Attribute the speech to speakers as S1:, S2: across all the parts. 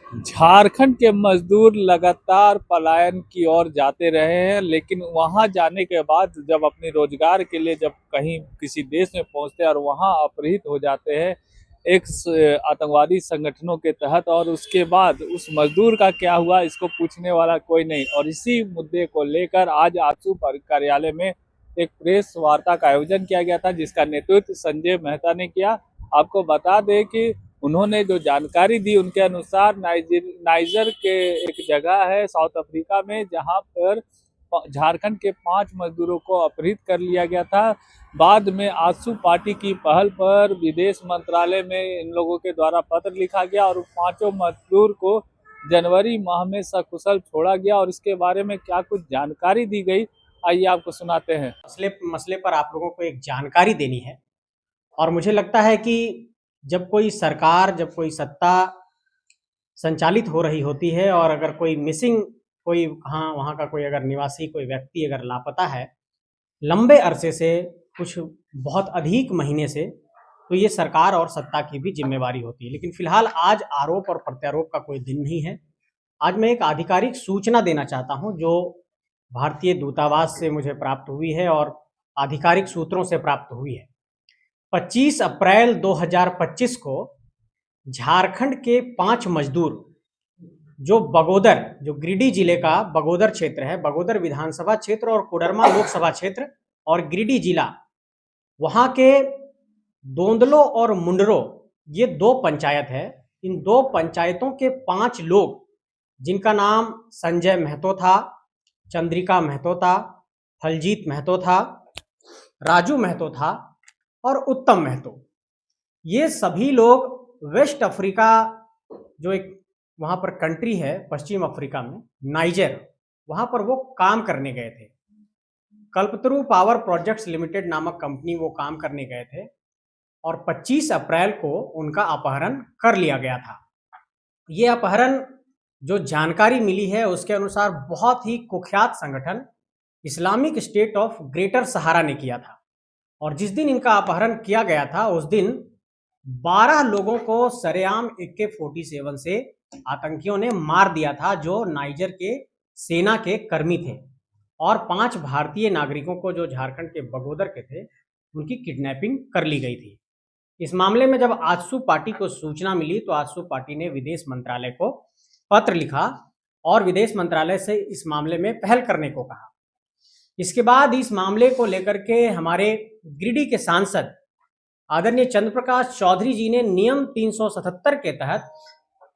S1: झारखंड के मजदूर लगातार पलायन की ओर जाते रहे हैं, लेकिन वहां जाने के बाद जब अपने रोजगार के लिए जब कहीं किसी देश में पहुंचते हैं और वहां अपहृत हो जाते हैं आतंकवादी संगठनों के तहत, और उसके बाद उस मजदूर का क्या हुआ इसको पूछने वाला कोई नहीं। और इसी मुद्दे को लेकर आज आजसू कार्यालय में एक प्रेस वार्ता का आयोजन किया गया था, जिसका नेतृत्व संजय मेहता ने किया। आपको बता दें कि उन्होंने जो जानकारी दी उनके अनुसार नाइजर के एक जगह है साउथ अफ्रीका में, जहां पर झारखंड के 5 मजदूरों को अपहृत कर लिया गया था। बाद में आजसू पार्टी की पहल पर विदेश मंत्रालय में इन लोगों के द्वारा पत्र लिखा गया और 5 मजदूर को जनवरी माह में सकुशल छोड़ा गया। और इसके बारे में क्या कुछ जानकारी दी गई, आइए आपको सुनाते हैं।
S2: मसले मसले पर आप लोगों को एक जानकारी देनी है। और मुझे लगता है कि जब कोई सरकार, जब कोई सत्ता संचालित हो रही होती है और अगर कोई मिसिंग, कोई कहाँ वहाँ का कोई अगर निवासी, कोई व्यक्ति अगर लापता है लंबे अरसे से, कुछ बहुत अधिक महीने से, तो ये सरकार और सत्ता की भी जिम्मेवारी होती है। लेकिन फिलहाल आज आरोप और प्रत्यारोप का कोई दिन नहीं है। आज मैं एक आधिकारिक सूचना देना चाहता हूँ जो भारतीय दूतावास से मुझे प्राप्त हुई है और आधिकारिक सूत्रों से प्राप्त हुई है। 25 अप्रैल 2025 को झारखंड के 5 मजदूर जो बगोदर, जो गिरिडीह जिले का बगोदर क्षेत्र है, बगोदर विधानसभा क्षेत्र और कोडरमा लोकसभा क्षेत्र और गिरिडीह जिला, वहाँ के दोंदलो और मुंडरो, ये 2 पंचायत है। इन 2 पंचायतों के 5 लोग, जिनका नाम संजय महतो था, चंद्रिका महतो था, फलजीत महतो था, राजू महतो था और उत्तम महतो, ये सभी लोग वेस्ट अफ्रीका, जो एक वहाँ पर कंट्री है पश्चिम अफ्रीका में, नाइजर, वहाँ पर वो काम करने गए थे। कल्पतरू पावर प्रोजेक्ट्स लिमिटेड नामक कंपनी वो काम करने गए थे और 25 अप्रैल को उनका अपहरण कर लिया गया था। ये अपहरण, जो जानकारी मिली है उसके अनुसार, बहुत ही कुख्यात संगठन इस्लामिक स्टेट ऑफ ग्रेटर सहारा ने किया था। और जिस दिन इनका अपहरण किया गया था उस दिन 12 लोगों को सरेआम AK-47 से आतंकियों ने मार दिया था, जो नाइजर के सेना के कर्मी थे। और 5 भारतीय नागरिकों को, जो झारखंड के बगोदर के थे, उनकी किडनैपिंग कर ली गई थी। इस मामले में जब आजसू पार्टी को सूचना मिली तो आजसू पार्टी ने विदेश मंत्रालय को पत्र लिखा और विदेश मंत्रालय से इस मामले में पहल करने को कहा। इसके बाद इस मामले को लेकर के हमारे गिरिडीह के सांसद आदरणीय चंद्र प्रकाश चौधरी जी ने नियम 377 के तहत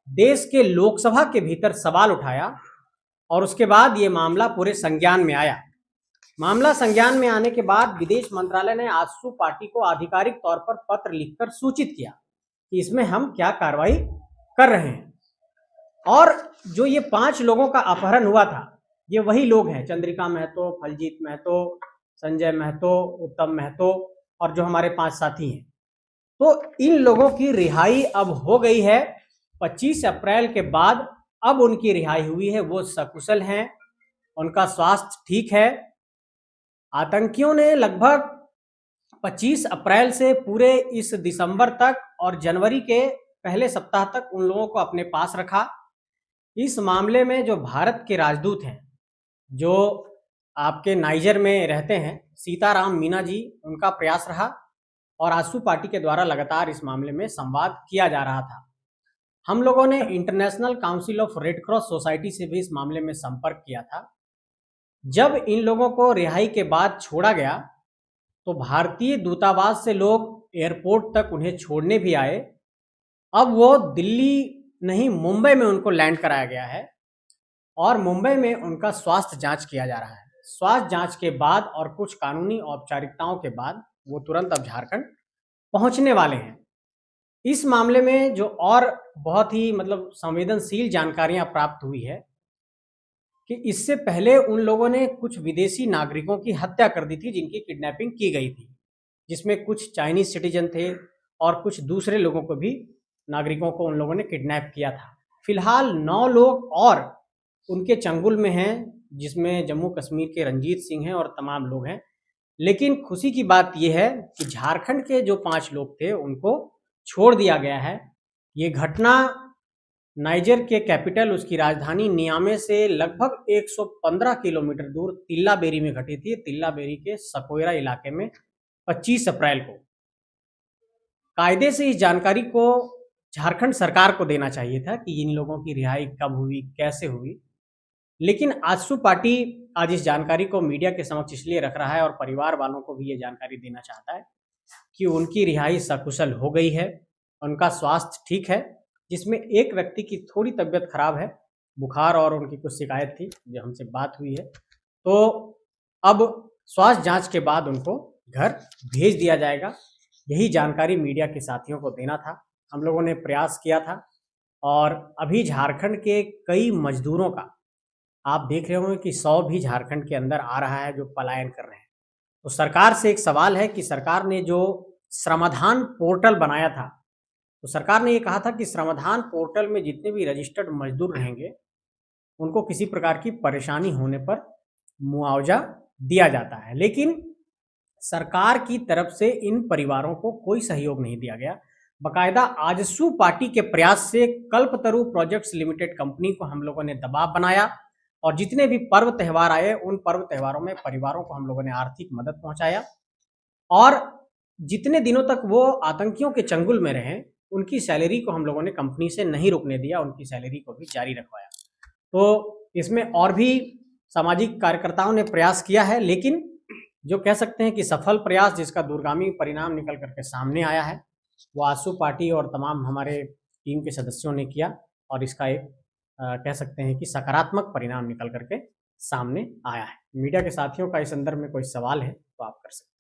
S2: देश के लोकसभा के भीतर सवाल उठाया और उसके बाद ये मामला पूरे संज्ञान में आया। मामला संज्ञान में आने के बाद विदेश मंत्रालय ने आजसू पार्टी को आधिकारिक तौर पर पत्र लिखकर सूचित किया कि इसमें हम क्या कार्रवाई कर रहे हैं। और जो ये 5 लोगों का अपहरण हुआ था, ये वही लोग हैं, चंद्रिका महतो, फलजीत महतो, संजय महतो, उत्तम महतो और जो हमारे 5 साथी हैं। तो इन लोगों की रिहाई अब हो गई है 25 अप्रैल के बाद। अब उनकी रिहाई हुई है, वो सकुशल हैं, उनका स्वास्थ्य ठीक है। आतंकियों ने लगभग 25 अप्रैल से पूरे इस दिसंबर तक और जनवरी के पहले सप्ताह तक उन लोगों को अपने पास रखा। इस मामले में जो भारत के राजदूत हैं, जो आपके नाइजर में रहते हैं, सीताराम मीना जी, उनका प्रयास रहा और आजसू पार्टी के द्वारा लगातार इस मामले में संवाद किया जा रहा था। हम लोगों ने international council of red cross society से भी इस मामले में संपर्क किया था। जब इन लोगों को रिहाई के बाद छोड़ा गया तो भारतीय दूतावास से लोग एयरपोर्ट तक उन्हें छोड़ने भी आए। अब वो दिल्ली नहीं, मुंबई में उनको लैंड कराया गया है और मुंबई में उनका स्वास्थ्य जांच किया जा रहा है। स्वास्थ्य जांच के बाद और कुछ कानूनी औपचारिकताओं के बाद वो तुरंत अब झारखंड पहुंचने वाले हैं। इस मामले में जो और बहुत ही संवेदनशील जानकारियां प्राप्त हुई है कि इससे पहले उन लोगों ने कुछ विदेशी नागरिकों की हत्या कर दी थी, जिनकी किडनैपिंग की गई थी, जिसमें कुछ चाइनीज सिटीजन थे और कुछ दूसरे लोगों को भी, नागरिकों को उन लोगों ने किडनैप किया था। फिलहाल 9 लोग और उनके चंगुल में हैं, जिसमें जम्मू कश्मीर के रंजीत सिंह हैं और तमाम लोग हैं। लेकिन खुशी की बात यह है कि झारखंड के जो 5 लोग थे उनको छोड़ दिया गया है। ये घटना नाइजर के कैपिटल, उसकी राजधानी नियामे से लगभग 115 किलोमीटर दूर तिल्लाबेरी में घटी थी। तिल्लाबेरी के सकोयरा इलाके में 25 अप्रैल को। कायदे से इस जानकारी को झारखंड सरकार को देना चाहिए था कि इन लोगों की रिहाई कब हुई, कैसे हुई, लेकिन आजसू पार्टी आज इस जानकारी को मीडिया के समक्ष इसलिए रख रहा है और परिवार वालों को भी ये जानकारी देना चाहता है कि उनकी रिहाई सकुशल हो गई है, उनका स्वास्थ्य ठीक है, जिसमें एक व्यक्ति की थोड़ी तबीयत खराब है, बुखार और उनकी कुछ शिकायत थी जो हमसे बात हुई है। तो अब स्वास्थ्य जांच के बाद उनको घर भेज दिया जाएगा। यही जानकारी मीडिया के साथियों को देना था। हम लोगों ने प्रयास किया था और अभी झारखंड के कई मजदूरों का आप देख रहे होंगे कि 100 भी झारखंड के अंदर आ रहा है जो पलायन कर रहे हैं। तो सरकार से एक सवाल है कि सरकार ने जो श्रमदान पोर्टल बनाया था, तो सरकार ने ये कहा था कि श्रमदान पोर्टल में जितने भी रजिस्टर्ड मजदूर रहेंगे उनको किसी प्रकार की परेशानी होने पर मुआवजा दिया जाता है, लेकिन सरकार की तरफ से इन परिवारों को कोई सहयोग नहीं दिया गया। बकायदा आजसू पार्टी के प्रयास से कल्पतरु प्रोजेक्ट्स लिमिटेड कंपनी को हम लोगों ने दबाव बनाया और जितने भी पर्व त्यौहार आए उन पर्व त्योहारों में परिवारों को हम लोगों ने आर्थिक मदद पहुंचाया और जितने दिनों तक वो आतंकियों के चंगुल में रहे उनकी सैलरी को हम लोगों ने कंपनी से नहीं रुकने दिया, उनकी सैलरी को भी जारी रखवाया। तो इसमें और भी सामाजिक कार्यकर्ताओं ने प्रयास किया है, लेकिन जो कह सकते हैं कि सफल प्रयास जिसका दूरगामी परिणाम निकल करके सामने आया है वो आजसू पार्टी और तमाम हमारे टीम के सदस्यों ने किया और इसका एक कह सकते हैं कि सकारात्मक परिणाम निकल करके सामने आया है। मीडिया के साथियों का इस संदर्भ में कोई सवाल है तो आप कर सकते हैं।